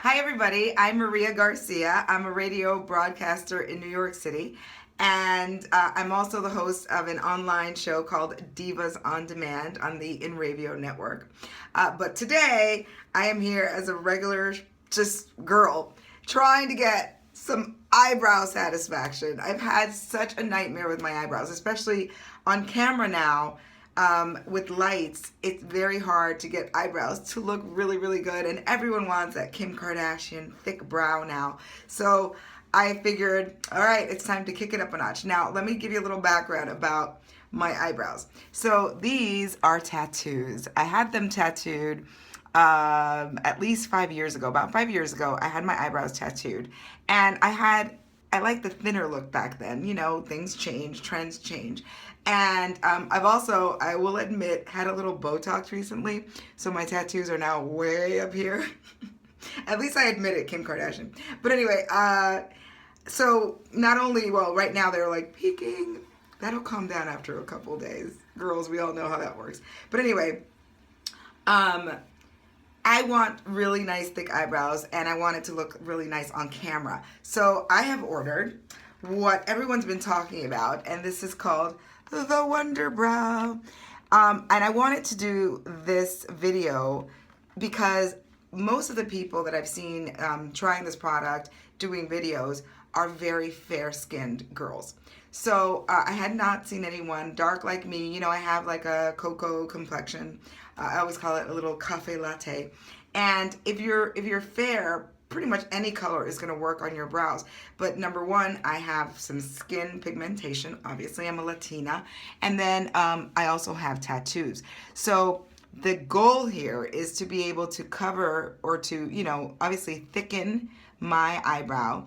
Hi, everybody. I'm Maria Garcia. I'm a radio broadcaster in New York City, and I'm also the host of an online show called Divas on Demand on the In Radio Network. But today, I am here as a regular just girl trying to get some eyebrow satisfaction. I've had such a nightmare with my eyebrows, especially on camera now. With lights, it's very hard to get eyebrows to look really, really good. And everyone wants that Kim Kardashian thick brow now. So I figured, all right, it's time to kick it up a notch. Now, let me give you a little background about my eyebrows. So these are tattoos. I had them tattooed at least 5 years ago. About 5 years ago, I had my eyebrows tattooed. And I liked the thinner look back then. You know, things change, trends change. And I've also, I will admit, had a little Botox recently. So my tattoos are now way up here. At least I admit it, Kim Kardashian. But anyway, so not only, well, right now they're like peaking. That'll calm down after a couple of days. Girls, we all know how that works. But anyway, I want really nice thick eyebrows and I want it to look really nice on camera. So I have ordered what everyone's been talking about, and this is called the Wunderbrow. And I wanted to do this video because most of the people that I've seen trying this product, doing videos, are very fair-skinned girls. So I had not seen anyone dark like me. You know, I have like a cocoa complexion. I always call it a little cafe latte. And if you're fair, pretty much any color is going to work on your brows. But number one, I have some skin pigmentation. Obviously, I'm a Latina. And then I also have tattoos. So the goal here is to be able to cover or to, you know, obviously thicken my eyebrow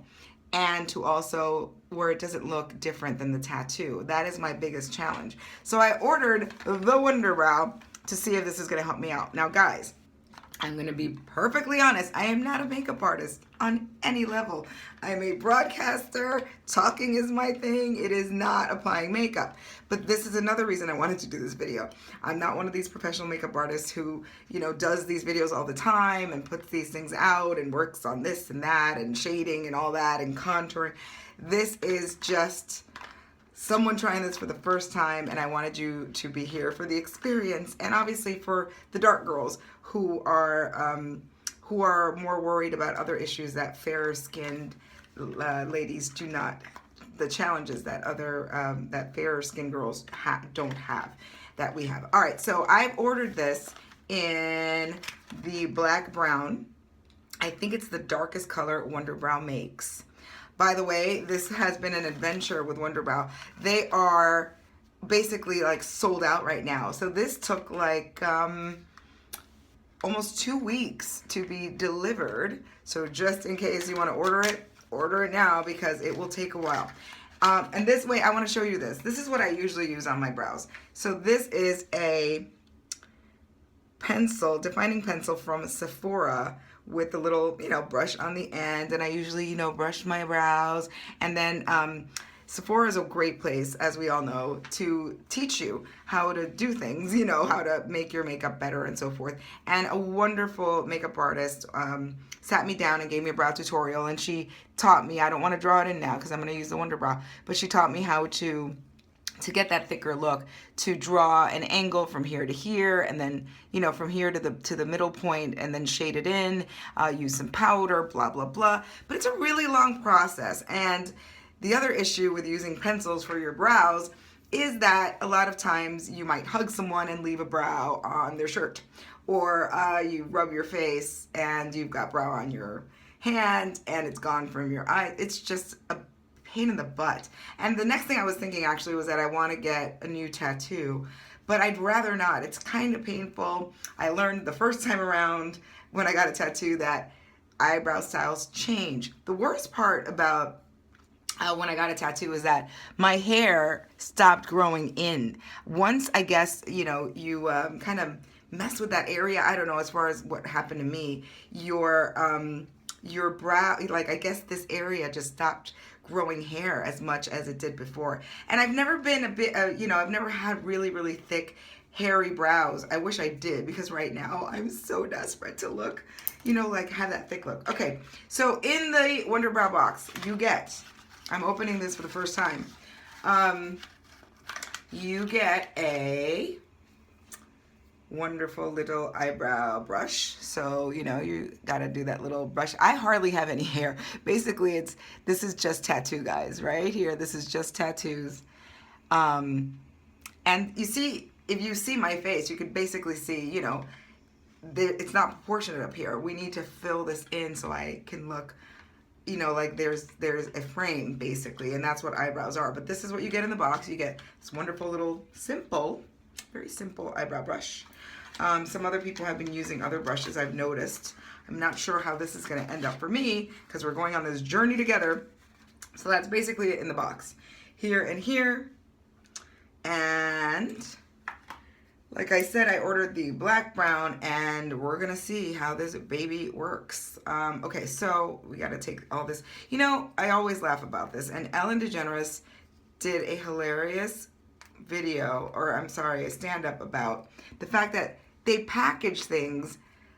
and to also where it doesn't look different than the tattoo. That is my biggest challenge. So I ordered the Wunderbrow to see if this is going to help me out. Now, guys, I'm going to be perfectly honest. I am not a makeup artist on any level. I'm a broadcaster. Talking is my thing. It is not applying makeup. But this is another reason I wanted to do this video. I'm not one of these professional makeup artists who, you know, does these videos all the time and puts these things out and works on this and that and shading and all that and contouring. This is just someone trying this for the first time, and I wanted you to be here for the experience, and obviously for the dark girls who are more worried about other issues that fairer-skinned ladies do not, the challenges that other that fairer-skinned girls don't have, that we have. All right, so I've ordered this in the black brown. I think it's the darkest color Wunderbrow makes. By the way, this has been an adventure with Wunderbrow. They are basically like sold out right now. So this took like almost 2 weeks to be delivered. So just in case you want to order it now because it will take a while. And this way, I want to show you this. This is what I usually use on my brows. So this is a pencil, defining pencil from Sephora, with a little, you know, brush on the end, and I usually, you know, brush my brows. And then Sephora is a great place, as we all know, to teach you how to do things, you know, how to make your makeup better and so forth. And a wonderful makeup artist sat me down and gave me a brow tutorial, and she taught me, I don't want to draw it in now because I'm going to use the Wunderbrow, but she taught me how to get that thicker look, to draw an angle from here to here, and then, you know, from here to the middle point, and then shade it in, use some powder, blah, blah, blah. But it's a really long process. And the other issue with using pencils for your brows is that a lot of times you might hug someone and leave a brow on their shirt. Or you rub your face and you've got brow on your hand and it's gone from your eye. It's just a pain in the butt. And the next thing I was thinking actually was that I want to get a new tattoo, but I'd rather not. It's kind of painful. I learned the first time around when I got a tattoo that eyebrow styles change. The worst part about when I got a tattoo is that my hair stopped growing in. Once, I guess, you know, you kind of mess with that area. I don't know, as far as what happened to me, your brow, like, I guess this area just stopped growing hair as much as it did before. And I've never been a bit, you know, I've never had really, really thick hairy brows. I wish I did, because right now I'm so desperate to look, you know, like have that thick look. Okay, so in the Wunderbrow box, you get, I'm opening this for the first time, you get a wonderful little eyebrow brush. So, you know, you gotta do that little brush. I hardly have any hair. Basically, this is just tattoo, guys, right here. This is just tattoos. And you see, if you see my face, you could basically see, you know, it's not proportionate up here. We need to fill this in so I can look, you know, like there's a frame, basically, and that's what eyebrows are. But this is what you get in the box. You get this wonderful little simple, very simple eyebrow brush. Some other people have been using other brushes, I've noticed. I'm not sure how this is going to end up for me, because we're going on this journey together. So that's basically it in the box. Here and here. And like I said, I ordered the black brown, and we're going to see how this baby works. Okay, so we got to take all this. You know, I always laugh about this, and Ellen DeGeneres did a hilarious video, or I'm sorry, a stand-up about the fact that they package things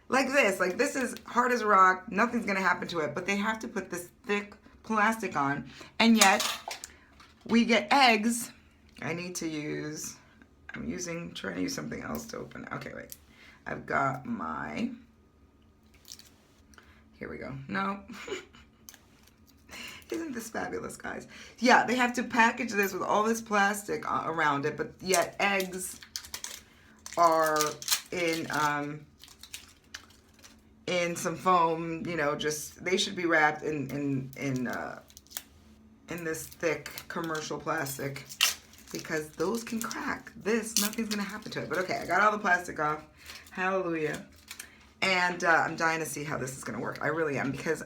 like this. Like, this is hard as a rock, nothing's gonna happen to it, but they have to put this thick plastic on, and yet we get eggs. I need to use, trying to use something else to open. Okay, wait. I've got my, here we go. No. Isn't this fabulous, guys? Yeah, they have to package this with all this plastic around it, but yet eggs are in some foam, you know, just, they should be wrapped in this thick commercial plastic, because those can crack. This, nothing's gonna happen to it. But okay, I got all the plastic off. Hallelujah. And I'm dying to see how this is gonna work. I really am, because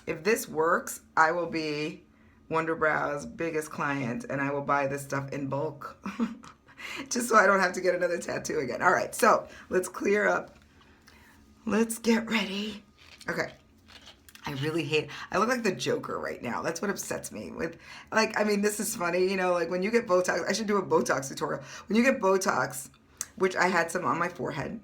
if this works, I will be Wunderbrow's biggest client, and I will buy this stuff in bulk. Just so I don't have to get another tattoo again. All right, so let's clear up. Let's get ready. Okay. I really hate, I look like the Joker right now. That's what upsets me with, like, I mean, this is funny, you know, like when you get Botox, I should do a Botox tutorial. When you get Botox, which I had some on my forehead,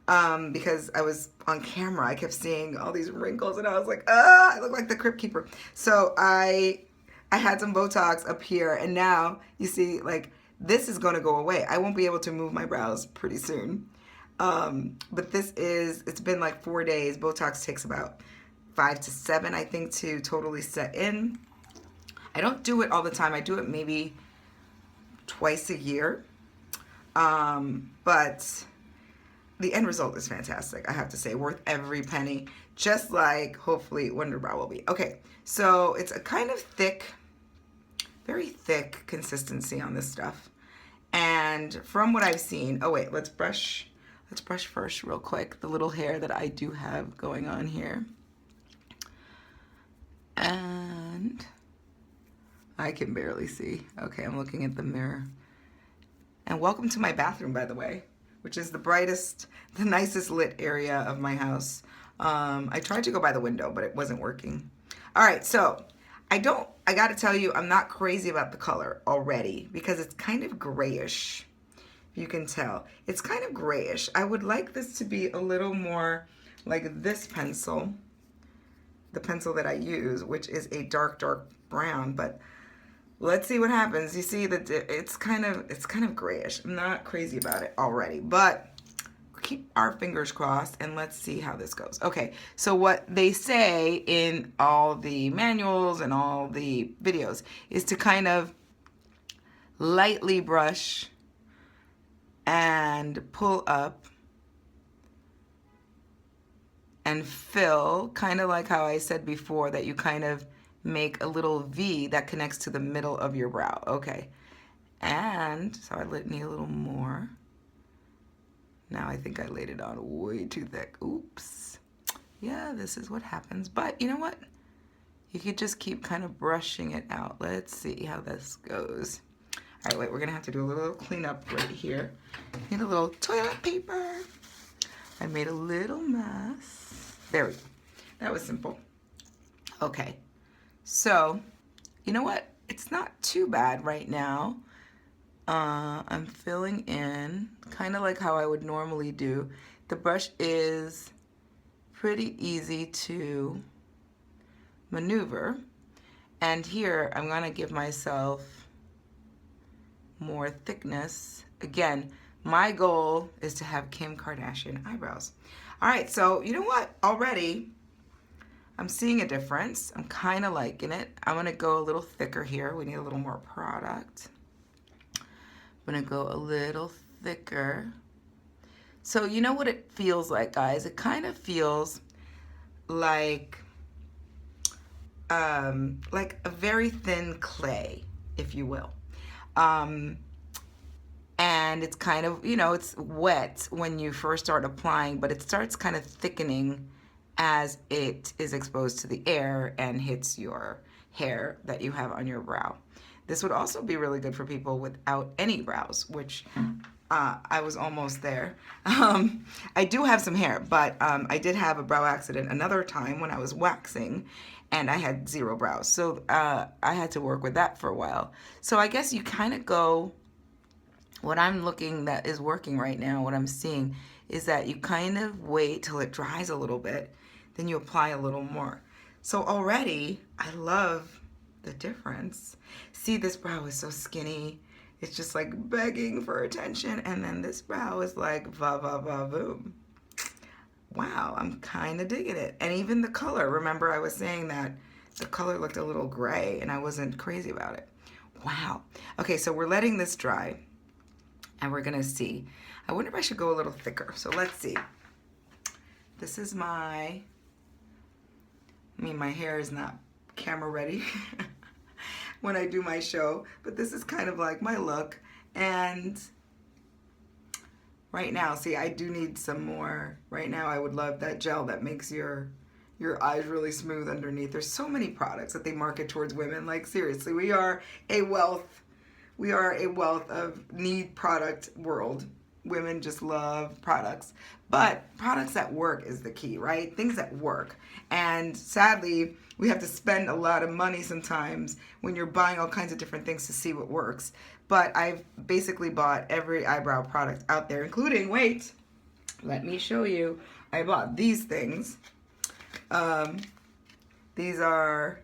because I was on camera, I kept seeing all these wrinkles, and I was like, I look like the Crypt Keeper. So I had some Botox up here, and now you see, like, this is gonna go away. I won't be able to move my brows pretty soon. But it's been like 4 days. Botox takes about 5 to 7, I think, to totally set in. I don't do it all the time. I do it maybe twice a year. But the end result is fantastic, I have to say. Worth every penny, just like hopefully Wunderbrow will be. Okay, so it's a kind of thick, very thick consistency on this stuff. And from what I've seen, oh wait, let's brush first real quick the little hair that I do have going on here. And I can barely see. Okay, I'm looking at the mirror. And welcome to my bathroom, by the way, which is the brightest, the nicest lit area of my house. I tried to go by the window, but it wasn't working. All right, so I gotta tell you, I'm not crazy about the color already, because it's kind of grayish. You can tell. It's kind of grayish. I would like this to be a little more like this pencil, the pencil that I use, which is a dark, dark brown, but let's see what happens. You see that it's kind of grayish. I'm not crazy about it already, but keep our fingers crossed, and let's see how this goes. Okay, so what they say in all the manuals and all the videos is to kind of lightly brush and pull up and fill, kind of like how I said before, that you kind of make a little V that connects to the middle of your brow. Okay, and so I need a little more. Now I think I laid it on way too thick. Oops. Yeah, this is what happens. But you know what? You could just keep kind of brushing it out. Let's see how this goes. All right, wait, we're gonna have to do a little cleanup right here. Need a little toilet paper. I made a little mess. There we go. That was simple. Okay, so you know what? It's not too bad right now. I'm filling in kind of like how I would normally do. The brush is pretty easy to maneuver. And here I'm going to give myself more thickness. Again, my goal is to have Kim Kardashian eyebrows. All right, so you know what? Already I'm seeing a difference. I'm kind of liking it. I'm going to go a little thicker here. We need a little more product. I'm going to go a little thicker. So you know what it feels like, guys? It kind of feels like a very thin clay, if you will. And it's kind of, you know, it's wet when you first start applying, but it starts kind of thickening as it is exposed to the air and hits your hair that you have on your brow. This would also be really good for people without any brows, which I was almost there. I do have some hair, but I did have a brow accident another time when I was waxing, and I had 0 brows. So I had to work with that for a while. So I guess you kind of go, what I'm looking that is working right now, what I'm seeing, is that you kind of wait till it dries a little bit, then you apply a little more. So already, I love the difference. See, this brow is so skinny. It's just like begging for attention. And then this brow is like va va va boom. Wow, I'm kind of digging it. And even the color, remember I was saying that the color looked a little gray and I wasn't crazy about it. Wow. Okay, so we're letting this dry and we're gonna see. I wonder if I should go a little thicker. So let's see. This is my hair is not camera ready when I do my show, but this is kind of like my look. And right now, see, I do need some more. Right now, I would love that gel that makes your eyes really smooth underneath. There's so many products that they market towards women. Like, seriously, we are a wealth of need product world. Women just love products. But products that work is the key, right? Things that work. And sadly, we have to spend a lot of money sometimes when you're buying all kinds of different things to see what works. But I've basically bought every eyebrow product out there, including, wait, let me show you. I bought these things. These are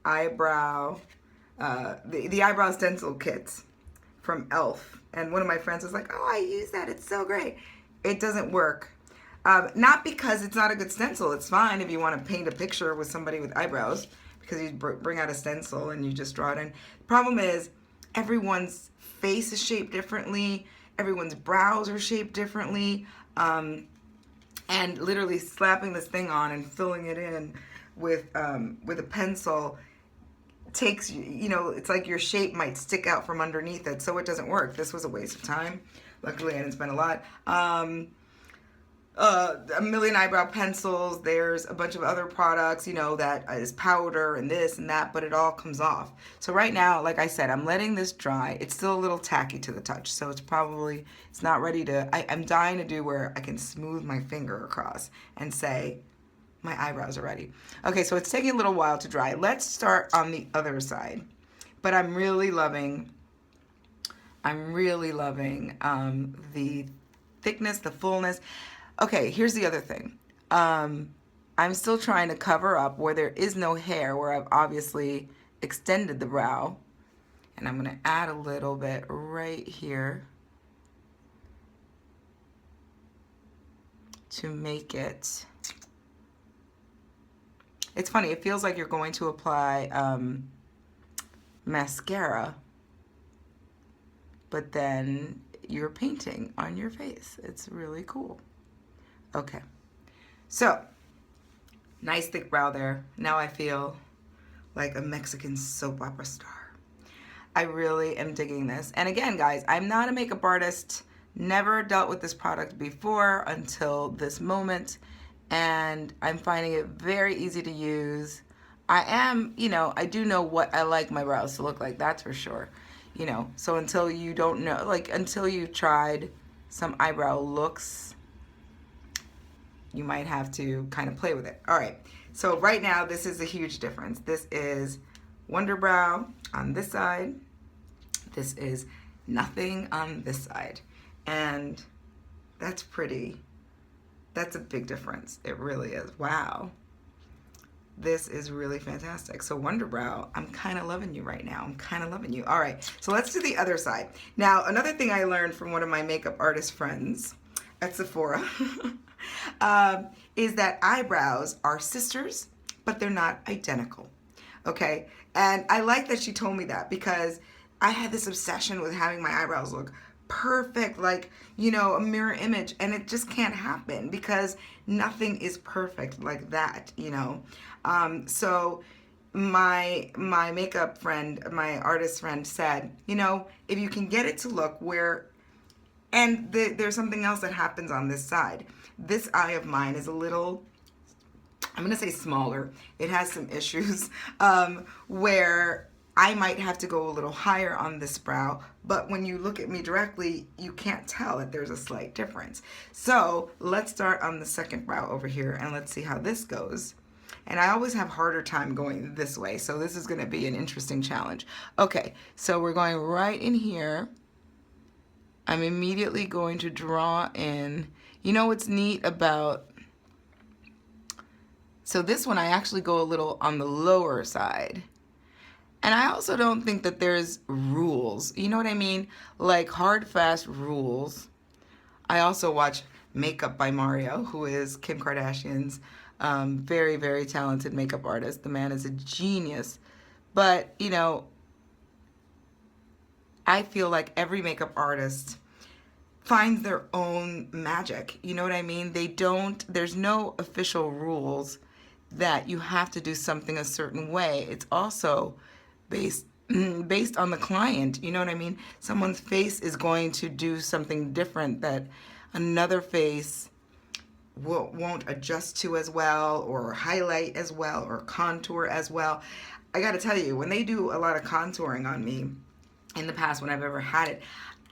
eyebrow, the eyebrow stencil kits from e.l.f. And one of my friends was like, oh, I use that. It's so great. It doesn't work. Not because it's not a good stencil. It's fine if you want to paint a picture with somebody with eyebrows, because you bring out a stencil and you just draw it in. The problem is everyone's face is shaped differently. Everyone's brows are shaped differently. And literally slapping this thing on and filling it in with a pencil takes, you know, it's like your shape might stick out from underneath it, so it doesn't work. This was a waste of time. Luckily, I didn't spend a lot. A million eyebrow pencils. There's a bunch of other products, you know, that is powder and this and that, but it all comes off. So right now, like I said, I'm letting this dry. It's still a little tacky to the touch, so it's not ready to, I'm dying to do where I can smooth my finger across and say, my eyebrows are ready. Okay, so it's taking a little while to dry. Let's start on the other side. But I'm really loving the thickness, the fullness. Okay, here's the other thing. I'm still trying to cover up where there is no hair, where I've obviously extended the brow. And I'm gonna add a little bit right here to make it. It's funny, it feels like you're going to apply mascara, but then you're painting on your face. It's really cool. Okay, so nice thick brow there. Now I feel like a Mexican soap opera star. I really am digging this. And again, guys, I'm not a makeup artist, never dealt with this product before until this moment. And I'm finding it very easy to use. I am, you know, I do know what I like my brows to look like, that's for sure. You know, so until you don't know, like until you tried some eyebrow looks, you might have to kind of play with it. All right, so right now this is a huge difference. This is Wunderbrow on this side. This is nothing on this side. And that's a big difference. It really is. Wow. This is really fantastic. So Wunderbrow, I'm kind of loving you right now. I'm kind of loving you. All right, so let's do the other side. Now, another thing I learned from one of my makeup artist friends at Sephora is that eyebrows are sisters, but they're not identical. Okay, and I like that she told me that, because I had this obsession with having my eyebrows look perfect, like, you know, a mirror image, and it just can't happen because nothing is perfect like that, you know. So my makeup friend, my artist friend said, you know, if you can get it to look where, and there's something else that happens on this side. This eye of mine is a little, I'm gonna say smaller. It has some issues where I might have to go a little higher on this brow, but when you look at me directly, you can't tell that there's a slight difference. So let's start on the second brow over here, and let's see how this goes. And I always have harder time going this way, so this is gonna be an interesting challenge. Okay, so we're going right in here. I'm immediately going to draw in. You know what's neat about, so this one I actually go a little on the lower side. And I also don't think that there's rules. You know what I mean? Like hard, fast rules. I also watch Makeup by Mario, who is Kim Kardashian's very, very talented makeup artist. The man is a genius. But, you know, I feel like every makeup artist finds their own magic. You know what I mean? There's no official rules that you have to do something a certain way. It's also based on the client. You know what I mean? Someone's face is going to do something different that another face won't adjust to as well, or highlight as well, or contour as well. I gotta tell you, when they do a lot of contouring on me in the past, when I've ever had it,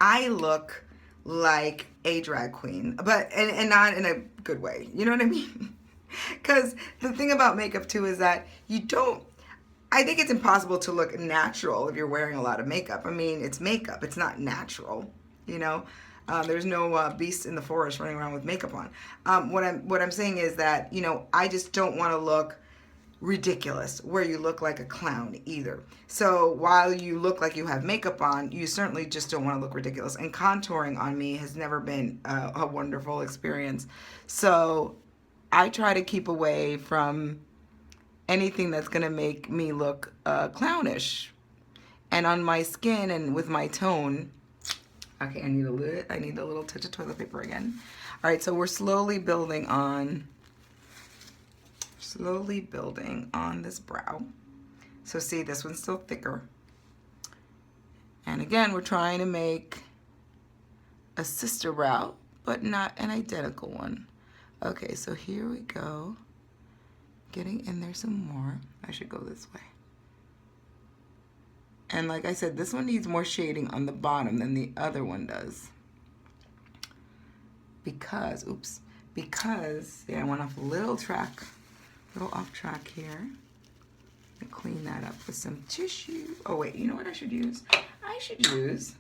I look like a drag queen, but and not in a good way. You know what I mean? Because the thing about makeup too is that I think it's impossible to look natural if you're wearing a lot of makeup. I mean, it's makeup. It's not natural, you know? There's no beast in the forest running around with makeup on. What I'm saying is that, you know, I just don't want to look ridiculous where you look like a clown either. So while you look like you have makeup on, you certainly just don't want to look ridiculous. And contouring on me has never been a wonderful experience. So I try to keep away from anything that's gonna make me look clownish. And on my skin and with my tone, okay, I need a little touch of toilet paper again. All right, so we're slowly building on this brow. So see, this one's still thicker. And again, we're trying to make a sister brow, but not an identical one. Okay, so here we go. Getting in there some more. I should go this way. And like I said, this one needs more shading on the bottom than the other one does. Because, yeah, I went off a little off track here. And clean that up with some tissue. Oh wait, you know what I should use? I should use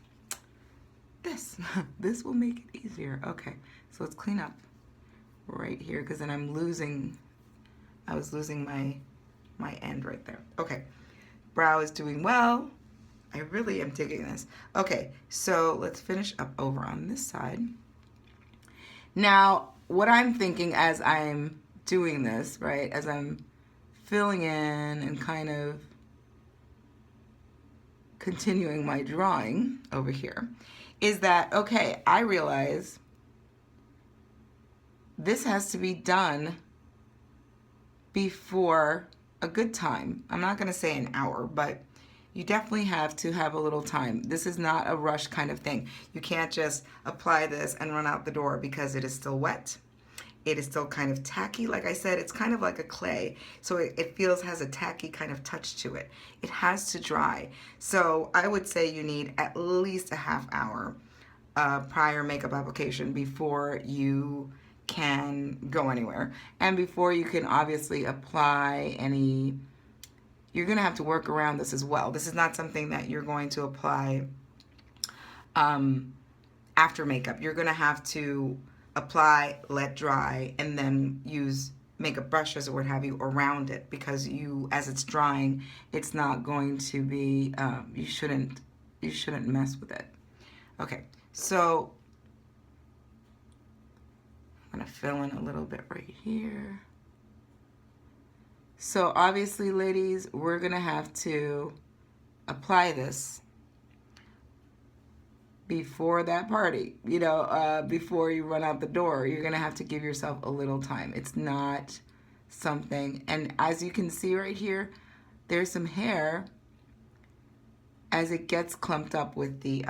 this. This will make it easier. Okay, so let's clean up right here, because then I was losing my end right there. Okay, brow is doing well. I really am digging this. Okay, so let's finish up over on this side. Now, what I'm thinking as I'm doing this, right, as I'm filling in and kind of continuing my drawing over here, is that, okay, I realize this has to be done before a good time. I'm not gonna say an hour, but you definitely have to have a little time. This is not a rush kind of thing. You can't just apply this and run out the door, because it is still wet. It is still kind of tacky. Like I said, it's kind of like a clay. So it has a tacky kind of touch to it. It has to dry. So I would say you need at least a half hour prior makeup application before you can go anywhere. And before you can obviously apply any, you're gonna have to work around this as well. This is not something that you're going to apply after makeup. You're going to have to apply, let dry, and then use makeup brushes or what have you around it, because as it's drying, it's not going to be, you shouldn't mess with it. Okay, so I'm going to fill in a little bit right here. So obviously, ladies, we're going to have to apply this before that party, before you run out the door. You're going to have to give yourself a little time. It's not something, and as you can see right here, there's some hair as it gets clumped up with the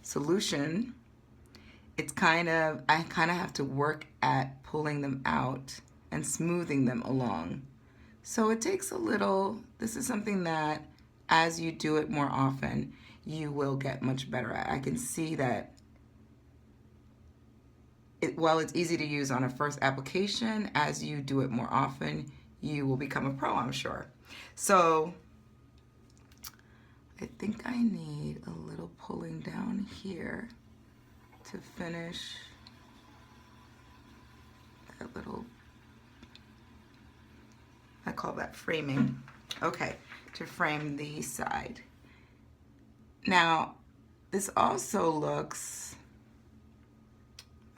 solution. It's I kind of have to work at pulling them out and smoothing them along. So it takes a little. This is something that as you do it more often, you will get much better at. I can see that while it's easy to use on a first application, as you do it more often, you will become a pro, I'm sure. So I think I need a little pulling down here to finish that little, I call that framing. Okay, to frame the side. Now, this also looks,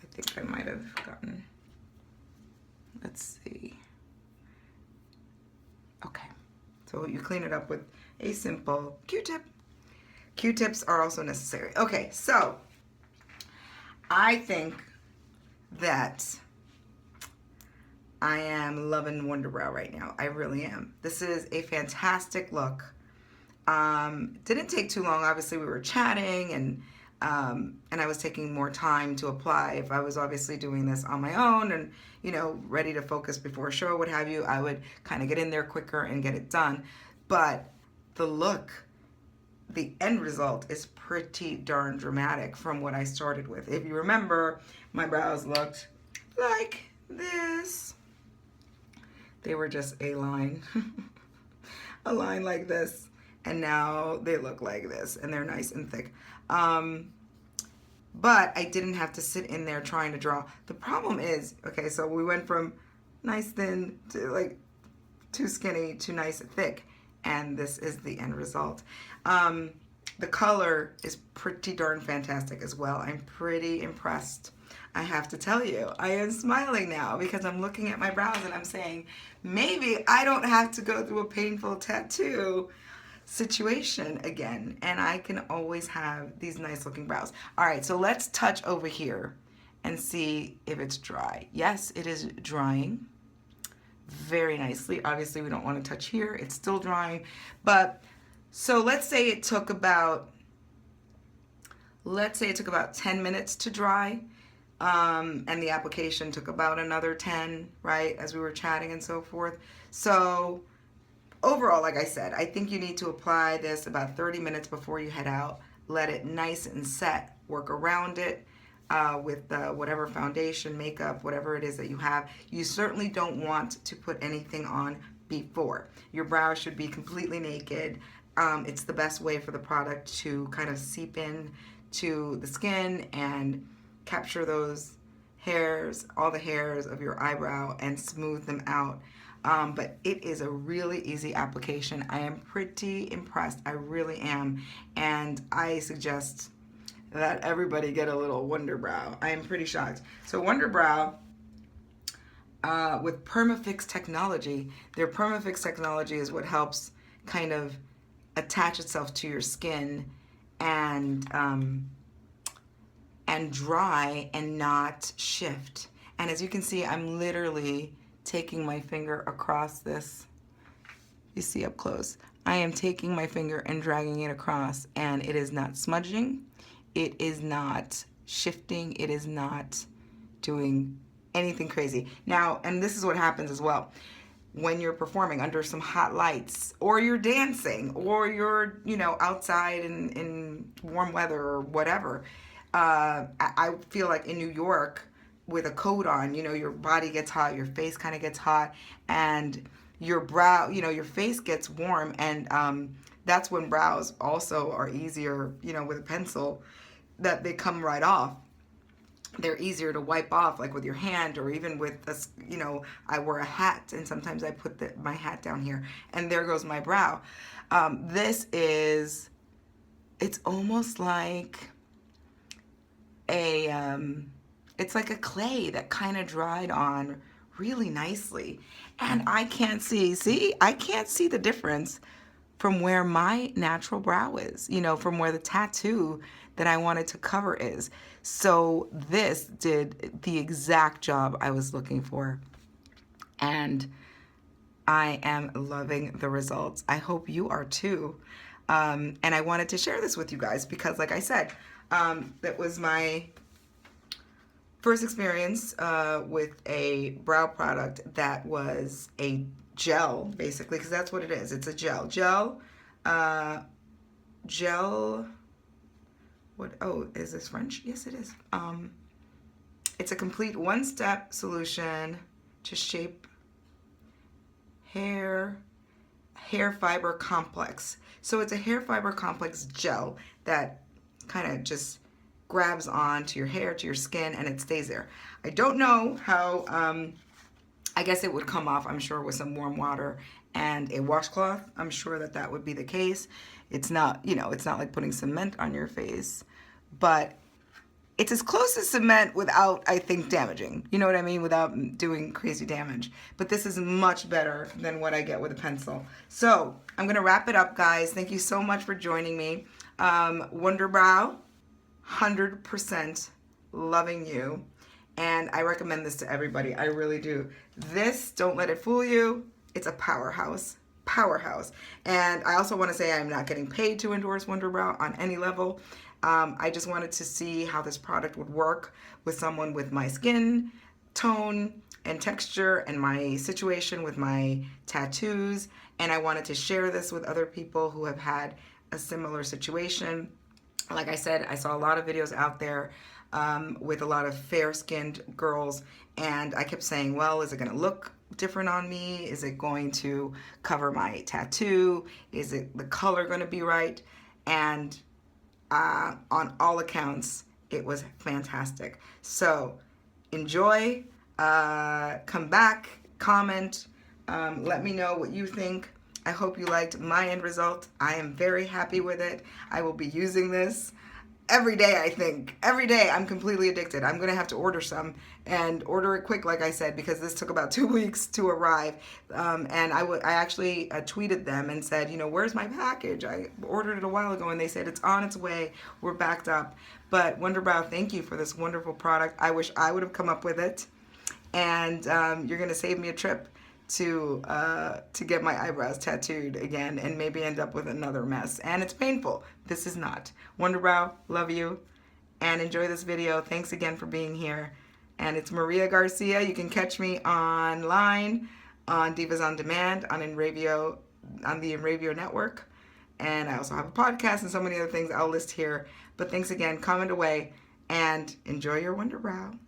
I think I might have gotten, let's see. Okay, so you clean it up with a simple Q-tip. Q-tips are also necessary. Okay, so I think that I am loving Wunderbrow right now. I really am. This is a fantastic look. Didn't take too long. Obviously, we were chatting, and I was taking more time to apply. If I was obviously doing this on my own and, ready to focus before a show, what have you, I would kind of get in there quicker and get it done. But the look, the end result is pretty darn dramatic from what I started with. If you remember, my brows looked like this. They were just a line, a line like this. And now they look like this, and they're nice and thick. But I didn't have to sit in there trying to draw. The problem is, okay, so we went from nice thin to like too skinny to nice and thick, and this is the end result. The color is pretty darn fantastic as well. I'm pretty impressed. I have to tell you, I am smiling now because I'm looking at my brows and I'm saying, maybe I don't have to go through a painful tattoo situation again, and I can always have these nice looking brows. All right, so let's touch over here and see if it's dry. Yes, it is drying very nicely. Obviously, we don't want to touch here. It's still drying, but so let's say it took about 10 minutes to dry, and the application took about another 10, right, as we were chatting and so forth. So overall, like I said, I think you need to apply this about 30 minutes before you head out. Let it nice and set. Work around it with whatever foundation, makeup, whatever it is that you have. You certainly don't want to put anything on before. Your brows should be completely naked. It's the best way for the product to kind of seep in to the skin and capture those hairs, all the hairs of your eyebrow, and smooth them out. But it is a really easy application. I am pretty impressed. I really am. And I suggest that everybody get a little Wunderbrow. I am pretty shocked. So Wunderbrow, with PermaFix technology, their PermaFix technology is what helps kind of attach itself to your skin and dry and not shift. And as you can see, I'm literally taking my finger across this. You see up close. I am taking my finger and dragging it across, and it is not smudging. It is not shifting. It is not doing anything crazy. Now, and this is what happens as well. When you're performing under some hot lights, or you're dancing, or you're, outside in warm weather or whatever, I feel like in New York, with a coat on, your body gets hot, your face kind of gets hot, and your brow, your face gets warm, and that's when brows also are easier, with a pencil, that they come right off. They're easier to wipe off, like with your hand, or even with I wear a hat, and sometimes I put my hat down here, and there goes my brow. It's almost like it's like a clay that kind of dried on really nicely. And I can't see the difference from where my natural brow is, from where the tattoo that I wanted to cover is. So this did the exact job I was looking for. And I am loving the results. I hope you are too. And I wanted to share this with you guys because, like I said, that was my first experience with a brow product that was a gel, basically, because that's what it is. It's a gel. What? Oh, is this French? Yes, it is. It's a complete one-step solution to shape hair fiber complex. So it's a hair fiber complex gel that kind of just grabs onto your hair, to your skin, and it stays there. I don't know how, I guess it would come off, I'm sure, with some warm water and a washcloth. I'm sure that would be the case. It's not, it's not like putting cement on your face, but it's as close as cement without, I think, damaging. You know what I mean? Without doing crazy damage. But this is much better than what I get with a pencil. So I'm going to wrap it up, guys. Thank you so much for joining me. Wunderbrow, 100% loving you. And I recommend this to everybody. I really do. This, don't let it fool you. It's a powerhouse. And I also want to say I'm not getting paid to endorse Wunderbrow on any level. I just wanted to see how this product would work with someone with my skin tone and texture and my situation with my tattoos. And I wanted to share this with other people who have had a similar situation. Like I said, I saw a lot of videos out there with a lot of fair-skinned girls, and I kept saying, well, is it going to look different on me? Is it going to cover my tattoo? Is it the color going to be right? And on all accounts, it was fantastic. So enjoy, come back, comment, let me know what you think. I hope you liked my end result. I am very happy with it. I will be using this every day, I think. Every day. I'm completely addicted. I'm going to have to order some and order it quick, like I said, because this took about 2 weeks to arrive. And I actually tweeted them and said, where's my package? I ordered it a while ago, and they said it's on its way. We're backed up. But Wunderbrow, thank you for this wonderful product. I wish I would have come up with it. And you're going to save me a trip to get my eyebrows tattooed again and maybe end up with another mess. And it's painful. This is not. Wunderbrow, love you, and enjoy this video. Thanks again for being here. And it's Maria Garcia. You can catch me online on Divas on Demand on the Enravio network. And I also have a podcast and so many other things I'll list here. But thanks again. Comment away and enjoy your Wunderbrow.